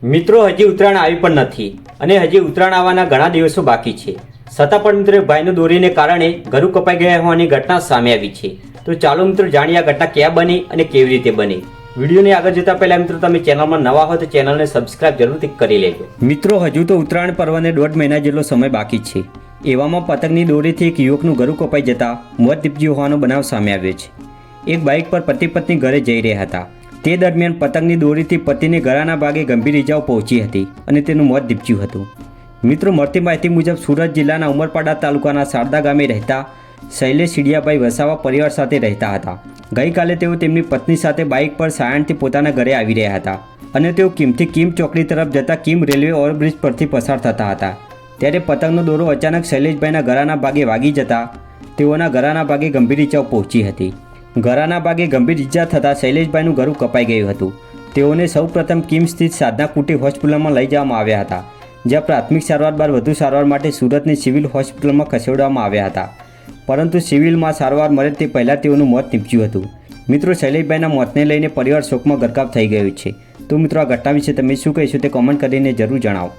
મિત્રો હજી ઉત્તરાયણ આવી પણ નથી અને હજી ઉત્તરાયણ આવવાના ઘણા દિવસો બાકી છે. છતાં પણ મિત્રો ભાઈનો દોરીને કારણે ગળું કપાઈ ગયા હોવાની ઘટના સામે આવી છે. તો ચાલો મિત્રો જાણીએ આ ઘટના ક્યાં બની અને કેવી રીતે બની. વિડીયોને આગળ જતા પહેલા મિત્રો તમે ચેનલમાં નવા હો તો ચેનલને સબસ્ક્રાઇબ જરૂરથી કરી લેજો. મિત્રો હજુ તો ઉત્તરાયણ પર્વને 1.5 મહિના જેટલો સમય બાકી છે. એવામાં પતંગની દોરીથી એક યુવકનું ગળું કપાઈ જતા મોત નીપજ્યું હોવાનો બનાવ સામે આવ્યો છે. એક બાઇક પર પતિ પત્ની ઘરે જઈ રહ્યા હતા. તે દરમિયાન પતંગની દોરીથી પતિને ગળાના ભાગે ગંભીર ઇજાઓ પહોંચી હતી અને તેનું મોત નીપજ્યું હતું. મિત્રો મળતી માહિતી મુજબ સુરત જિલ્લાના ઉમરપાડા તાલુકાના શારદા ગામે રહેતા શૈલેષ સિડિયાભાઈ વસાવા પરિવાર સાથે રહેતા હતા. ગઈકાલે તેઓ તેમની પત્ની સાથે બાઇક પર સાયણથી પોતાના ઘરે આવી રહ્યા હતા અને તેઓ કિમથી કિમ ચોકડી તરફ જતા કિમ રેલવે ઓવરબ્રિજ પરથી પસાર થતા હતા. ત્યારે પતંગનો દોરો અચાનક શૈલેષભાઈના ગળાના ભાગે વાગી જતા તેઓના ગળાના ભાગે ગંભીર ઇજાઓ પહોંચી હતી. ગળાના ભાગે ગંભીર ઇજા થતાં શૈલેષભાઈનું ગળું કપાઈ ગયું હતું. તેઓને સૌપ્રથમ કિમ સ્થિત સાધના કુટી હોસ્પિટલમાં લઈ જવામાં આવ્યા હતા, જ્યાં પ્રાથમિક સારવાર બાદ વધુ સારવાર માટે સુરતની સિવિલ હોસ્પિટલમાં ખસેડવામાં આવ્યા હતા. પરંતુ સિવિલમાં સારવાર મળે તે પહેલાં તેઓનું મોત નીપજ્યું હતું. મિત્રો શૈલેષભાઈના મોતને લઈને પરિવાર શોકમાં ગરકાવ થઈ ગયું છે. તો મિત્રો આ ઘટના વિશે તમે શું કહેશો તે કોમેન્ટ કરીને જરૂર જણાવો.